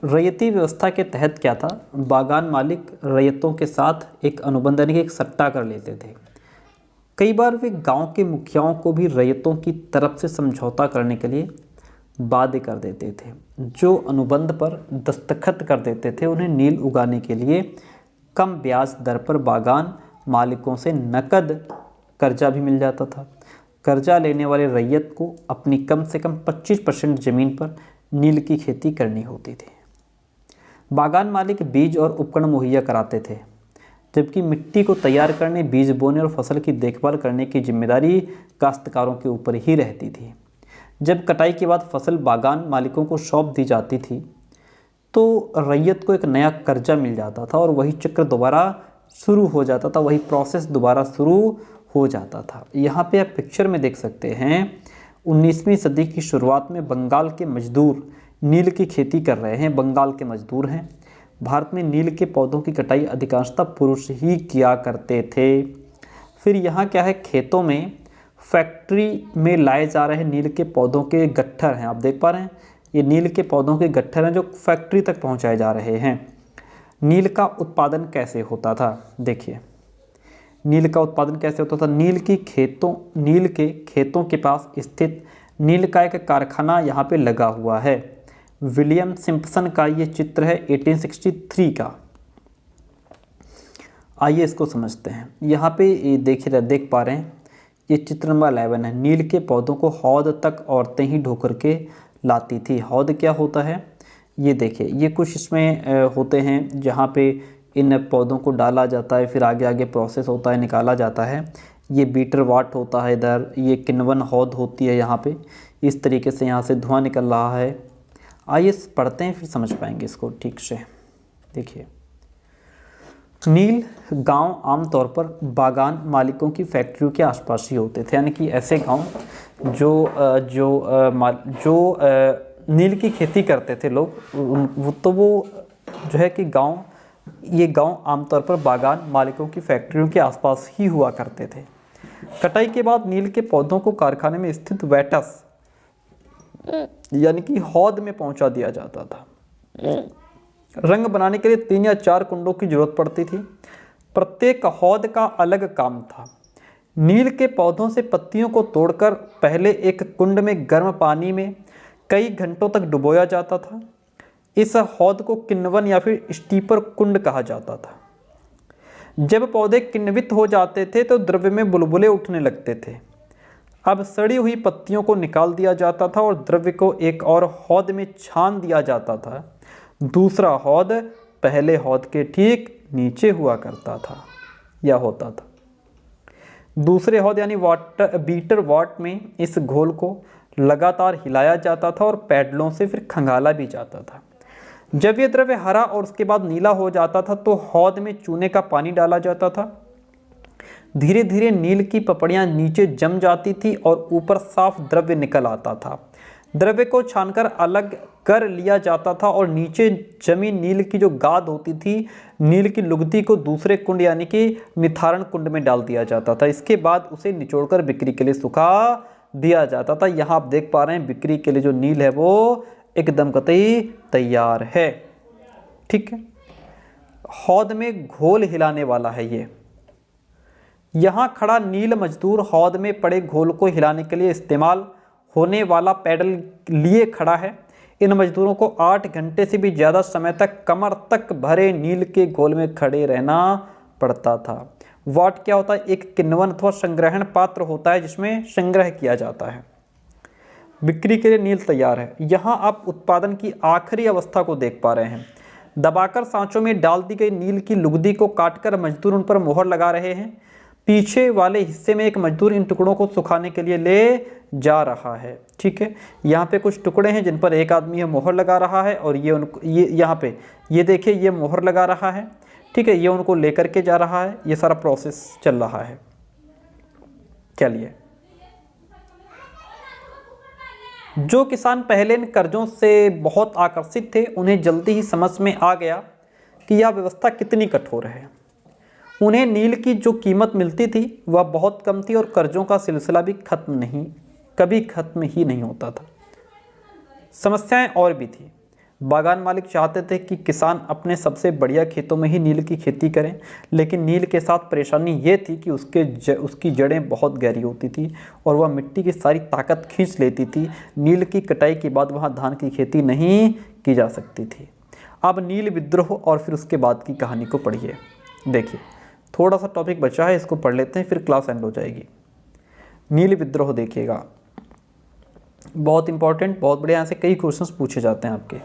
रैयती व्यवस्था के तहत क्या था, बागान मालिक रैयतों के साथ एक अनुबंध यानी कि एक सट्टा कर लेते थे। कई बार वे गांव के मुखियाओं को भी रैयतों की तरफ से समझौता करने के लिए बाध्य कर देते थे। जो अनुबंध पर दस्तखत कर देते थे, उन्हें नील उगाने के लिए कम ब्याज दर पर बागान मालिकों से नकद कर्जा भी मिल जाता था। कर्जा लेने वाले रैयत को अपनी कम से कम 25% ज़मीन पर नील की खेती करनी होती थी। बागान मालिक बीज और उपकरण मुहैया कराते थे, जबकि मिट्टी को तैयार करने, बीज बोने और फसल की देखभाल करने की जिम्मेदारी काश्तकारों के ऊपर ही रहती थी। जब कटाई के बाद फसल बागान मालिकों को सौंप दी जाती थी, तो रैयत को एक नया कर्जा मिल जाता था और वही चक्र दोबारा शुरू हो जाता था, वही प्रोसेस दोबारा शुरू हो जाता था। यहाँ पे आप पिक्चर में देख सकते हैं 19वीं सदी की शुरुआत में बंगाल के मजदूर नील की खेती कर रहे हैं। बंगाल के मजदूर हैं। भारत में नील के पौधों की कटाई अधिकांशतः पुरुष ही किया करते थे। फिर यहाँ क्या है, खेतों में फैक्ट्री में लाए जा रहे नील के पौधों के गट्ठर हैं। आप देख पा रहे हैं, ये नील के पौधों के गट्ठर हैं जो फैक्ट्री तक पहुँचाए जा रहे हैं। नील का उत्पादन कैसे होता था, देखिए नील का उत्पादन कैसे होता था। नील के खेतों के पास स्थित नील का एक कारखाना यहाँ पे लगा हुआ है। विलियम सिम्पसन का ये चित्र है 1863 का। आइए इसको समझते हैं। यहाँ पे देख पा रहे हैं, ये चित्र नंबर 11 है। नील के पौधों को हौद तक औरतें ही ढो करके लाती थी। हौद क्या होता है, ये देखिए, ये कुछ इसमें होते हैं जहाँ पे इन पौधों को डाला जाता है, फिर आगे आगे प्रोसेस होता है, निकाला जाता है। ये बीटर वाट होता है इधर, ये किण्वन हौद होती है यहाँ पे। इस तरीके से यहाँ से धुआं निकल रहा है। आइए पढ़ते हैं, फिर समझ पाएंगे इसको ठीक से। देखिए, नील गांव आमतौर पर बागान मालिकों की फैक्ट्रियों के आसपास ही होते थे, यानी कि ऐसे गांव जो नील की खेती करते थे लोग, वो जो है कि ये गांव आमतौर पर बागान मालिकों की फैक्ट्रियों के आसपास ही हुआ करते थे। कटाई के बाद नील के पौधों को कारखाने में स्थित वैटस यानी कि हौद में पहुंचा दिया जाता था। रंग बनाने के लिए 3 या 4 कुंडों की जरूरत पड़ती थी। प्रत्येक हौद का अलग काम था। नील के पौधों से पत्तियों को तोड़कर पहले एक कुंड में गर्म पानी में कई घंटों तक डुबोया जाता था। इस हौद को किण्वन या फिर स्टीपर कुंड कहा जाता था। जब पौधे किण्वित हो जाते थे तो द्रव्य में बुलबुले उठने लगते थे। अब सड़ी हुई पत्तियों को निकाल दिया जाता था और द्रव्य को एक और हौद में छान दिया जाता था। दूसरा हौद पहले हौद के ठीक नीचे हुआ करता था या होता था। दूसरे हौद यानी बीटर वाट में इस घोल को लगातार हिलाया जाता था और पैडलों से फिर खंगाला भी जाता था। जब यह द्रव्य हरा और उसके बाद नीला हो जाता था तो हौद में चूने का पानी डाला जाता था। धीरे धीरे नील की पपड़ियां नीचे जम जाती थी और ऊपर साफ द्रव्य निकल आता था। द्रव्य को छानकर अलग कर लिया जाता था और नीचे जमी नील की जो गाद होती थी, नील की लुगदी को दूसरे कुंड यानी कि निथारण कुंड में डाल दिया जाता था। इसके बाद उसे निचोड़कर बिक्री के लिए सुखा दिया जाता था। यहाँ आप देख पा रहे हैं बिक्री के लिए जो नील है वो एकदम कतई तैयार है। ठीक है, हौद में घोल हिलाने वाला है ये। यहाँ खड़ा नील मजदूर हौद में पड़े घोल को हिलाने के लिए इस्तेमाल होने वाला पैडल लिए खड़ा है। इन मजदूरों को 8 घंटे से भी ज़्यादा समय तक कमर तक भरे नील के घोल में खड़े रहना पड़ता था। वाट क्या होता है? एक किण्वन अथवा संग्रहण पात्र होता है जिसमें संग्रह किया जाता है। बिक्री के लिए नील तैयार है। यहाँ आप उत्पादन की आखिरी अवस्था को देख पा रहे हैं। दबाकर सांचों में डाल दी गई नील की लुगदी को काटकर मजदूर उन पर मोहर लगा रहे हैं। पीछे वाले हिस्से में एक मजदूर इन टुकड़ों को सुखाने के लिए ले जा रहा है। ठीक है, यहाँ पे कुछ टुकड़े हैं जिन पर एक आदमी मोहर लगा रहा है और ये यहाँ पे ये देखिए ये मोहर लगा रहा है। ठीक है, ये उनको लेकर के जा रहा है। ये सारा प्रोसेस चल रहा है। चलिए, जो किसान पहले इन कर्जों से बहुत आकर्षित थे उन्हें जल्दी ही समझ में आ गया कि यह व्यवस्था कितनी कठोर है। उन्हें नील की जो कीमत मिलती थी वह बहुत कम थी और कर्जों का सिलसिला भी कभी खत्म ही नहीं होता था। समस्याएं और भी थी। बागान मालिक चाहते थे कि किसान अपने सबसे बढ़िया खेतों में ही नील की खेती करें, लेकिन नील के साथ परेशानी ये थी कि उसकी जड़ें बहुत गहरी होती थी और वह मिट्टी की सारी ताकत खींच लेती थी। नील की कटाई के बाद वहाँ धान की खेती नहीं की जा सकती थी। अब नील विद्रोह और फिर उसके बाद की कहानी को पढ़िए। देखिए, थोड़ा सा टॉपिक बचा है, इसको पढ़ लेते हैं, फिर क्लास एंड हो जाएगी। नील विद्रोह देखिएगा, बहुत इंपॉर्टेंट, बहुत बढ़िया। यहाँ से कई क्वेश्चंस पूछे जाते हैं आपके।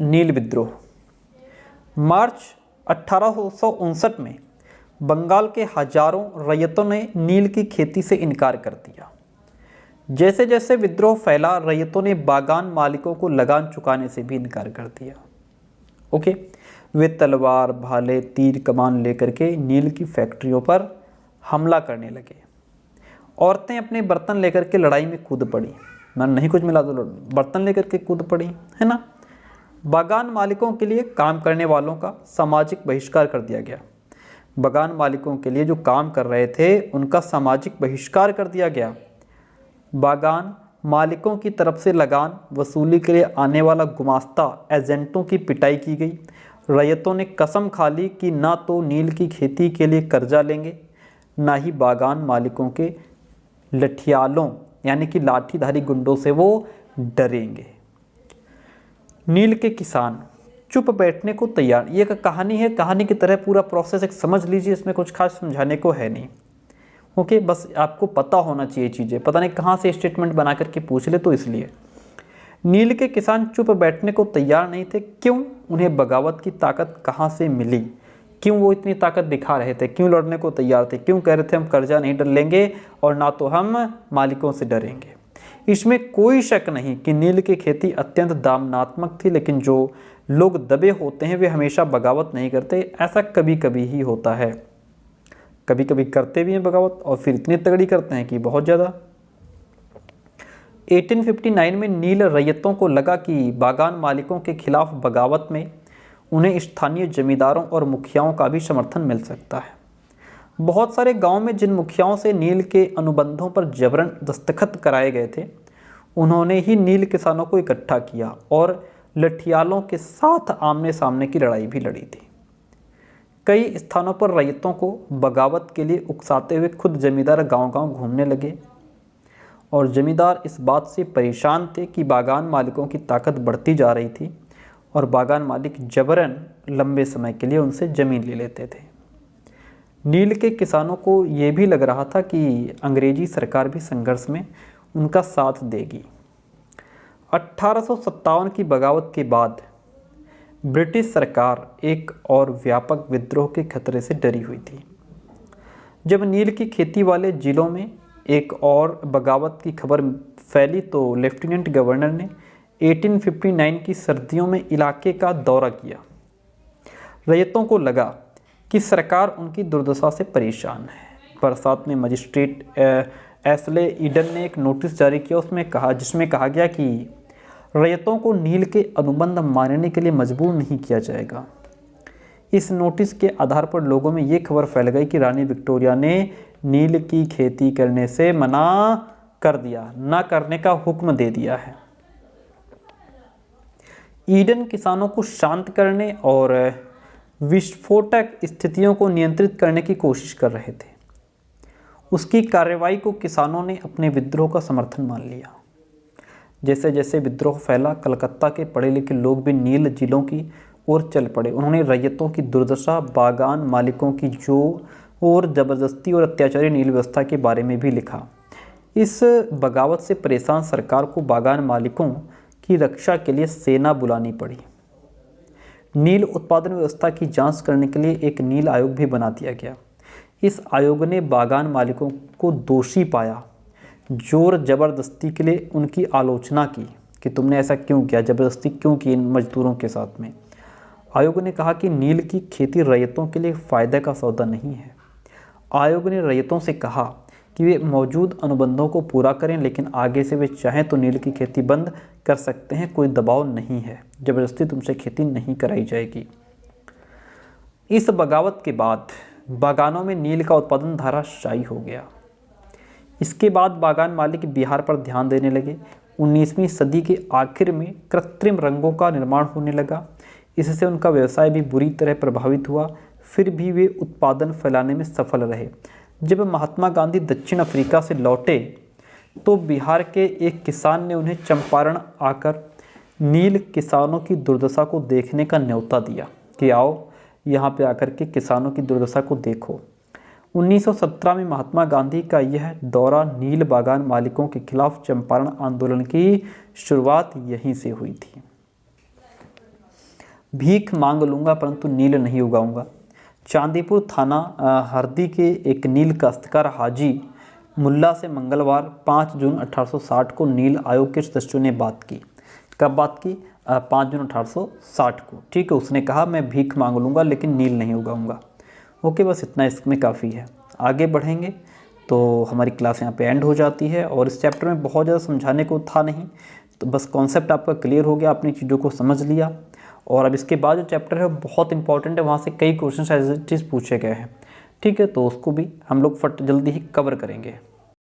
नील विद्रोह मार्च 1859 में बंगाल के हजारों रैयतों ने नील की खेती से इनकार कर दिया। जैसे जैसे विद्रोह फैला, रैयतों ने बागान मालिकों को लगान चुकाने से भी इनकार कर दिया। ओके, वे तलवार, भाले, तीर कमान लेकर के नील की फैक्ट्रियों पर हमला करने लगे। औरतें अपने बर्तन लेकर के लड़ाई में कूद पड़ी। मैंने नहीं कुछ मिला तो बर्तन लेकर के कूद पड़ी, है ना। बागान मालिकों के लिए काम करने वालों का सामाजिक बहिष्कार कर दिया गया। बागान मालिकों के लिए जो काम कर रहे थे उनका सामाजिक बहिष्कार कर दिया गया। बागान मालिकों की तरफ से लगान वसूली के लिए आने वाला गुमास्ता एजेंटों की पिटाई की गई। रैयतों ने कसम खा ली कि ना तो नील की खेती के लिए कर्जा लेंगे, ना ही बागान मालिकों के लठियालों यानी कि लाठीधारी गुंडों से वो डरेंगे। नील के किसान चुप बैठने को तैयार। ये एक कहानी है, कहानी की तरह पूरा प्रोसेस एक समझ लीजिए, इसमें कुछ खास समझाने को है नहीं। ओके, बस आपको पता होना चाहिए चीज़ें, पता नहीं कहाँ से स्टेटमेंट बना करके पूछ ले, तो इसलिए नील के किसान चुप बैठने को तैयार नहीं थे। क्यों? उन्हें बगावत की ताकत कहाँ से मिली? क्यों वो इतनी ताकत दिखा रहे थे? क्यों लड़ने को तैयार थे? क्यों कह रहे थे हम कर्जा नहीं डर लेंगे और ना तो हम मालिकों से डरेंगे? इसमें कोई शक नहीं कि नील की खेती अत्यंत दामनात्मक थी, लेकिन जो लोग दबे होते हैं वे हमेशा बगावत नहीं करते। ऐसा कभी कभी ही होता है, कभी कभी करते भी हैं बगावत और फिर इतनी तगड़ी करते हैं कि बहुत ज़्यादा। 1859 में नील रैयतों को लगा कि बागान मालिकों के खिलाफ बगावत में उन्हें स्थानीय जमींदारों और मुखियाओं का भी समर्थन मिल सकता है। बहुत सारे गांव में जिन मुखियाओं से नील के अनुबंधों पर जबरन दस्तखत कराए गए थे, उन्होंने ही नील किसानों को इकट्ठा किया और लठियालों के साथ आमने सामने की लड़ाई भी लड़ी थी। कई स्थानों पर रैयतों को बगावत के लिए उकसाते हुए खुद जमींदार गांव-गांव घूमने लगे और जमींदार इस बात से परेशान थे कि बागान मालिकों की ताकत बढ़ती जा रही थी और बागान मालिक जबरन लंबे समय के लिए उनसे ज़मीन ले लेते थे। नील के किसानों को ये भी लग रहा था कि अंग्रेजी सरकार भी संघर्ष में उनका साथ देगी। 1857 की बगावत के बाद ब्रिटिश सरकार एक और व्यापक विद्रोह के खतरे से डरी हुई थी। जब नील की खेती वाले जिलों में एक और बगावत की खबर फैली तो लेफ्टिनेंट गवर्नर ने 1859 की सर्दियों में इलाके का दौरा किया। रैयतों को लगा कि सरकार उनकी दुर्दशा से परेशान है। बरसात में मजिस्ट्रेट एशले ईडन ने एक नोटिस जारी किया, जिसमें कहा गया कि रैयतों को नील के अनुबंध मानने के लिए मजबूर नहीं किया जाएगा। इस नोटिस के आधार पर लोगों में ये खबर फैल गई कि रानी विक्टोरिया ने नील की खेती करने से मना कर दिया, ना करने का हुक्म दे दिया है। ईडन किसानों को शांत करने और विस्फोटक स्थितियों को नियंत्रित करने की कोशिश कर रहे थे। उसकी कार्रवाई को किसानों ने अपने विद्रोह का समर्थन मान लिया। जैसे जैसे विद्रोह फैला, कलकत्ता के पढ़े लिखे लोग भी नील जिलों की ओर चल पड़े। उन्होंने रैयतों की दुर्दशा, बागान मालिकों की जोर और ज़बरदस्ती और अत्याचारी नील व्यवस्था के बारे में भी लिखा। इस बगावत से परेशान सरकार को बागान मालिकों की रक्षा के लिए सेना बुलानी पड़ी। नील उत्पादन व्यवस्था की जांच करने के लिए एक नील आयोग भी बना दिया गया। इस आयोग ने बागान मालिकों को दोषी पाया, जोर जबरदस्ती के लिए उनकी आलोचना की कि तुमने ऐसा क्यों किया, ज़बरदस्ती क्यों की इन मजदूरों के साथ में। आयोग ने कहा कि नील की खेती रैयतों के लिए फ़ायदे का सौदा नहीं है। आयोग ने रैयतों से कहा कि वे मौजूद अनुबंधों को पूरा करें, लेकिन आगे से वे चाहें तो नील की खेती बंद कर सकते हैं, कोई दबाव नहीं है, ज़बरदस्ती तुमसे खेती नहीं कराई जाएगी। इस बगावत के बाद बागानों में नील का उत्पादन धाराशायी हो गया। इसके बाद बागान मालिक बिहार पर ध्यान देने लगे। 19वीं सदी के आखिर में कृत्रिम रंगों का निर्माण होने लगा। इससे उनका व्यवसाय भी बुरी तरह प्रभावित हुआ। फिर भी वे उत्पादन फैलाने में सफल रहे। जब महात्मा गांधी दक्षिण अफ्रीका से लौटे तो बिहार के एक किसान ने उन्हें चंपारण आकर नील किसानों की दुर्दशा को देखने का न्योता दिया कि आओ यहाँ पे आकर के किसानों की दुर्दशा को देखो। 1917 में महात्मा गांधी का यह दौरा नील बागान मालिकों के खिलाफ चंपारण आंदोलन की शुरुआत यहीं से हुई थी। भीख मांग लूँगा परंतु नील नहीं उगाऊंगा। चांदीपुर थाना हरदी के एक नील काश्तकार हाजी मुल्ला से मंगलवार 5 जून 1860 को नील आयोग के सदस्यों ने बात की। कब बात की? 5 जून 1860 को। ठीक है, उसने कहा मैं भीख मांग लूँगा लेकिन नील नहीं उगाऊंगा। ओके, बस इतना इसमें काफ़ी है। आगे बढ़ेंगे तो हमारी क्लास यहाँ पे एंड हो जाती है और इस चैप्टर में बहुत ज़्यादा समझाने को था नहीं, तो बस कॉन्सेप्ट आपका क्लियर हो गया, आपने चीज़ों को समझ लिया। और अब इसके बाद जो चैप्टर है वो बहुत इंपॉर्टेंट है, वहाँ से कई क्वेश्चन एज इट इज़ पूछे गए हैं। ठीक है, तो उसको भी हम लोग जल्दी ही कवर करेंगे।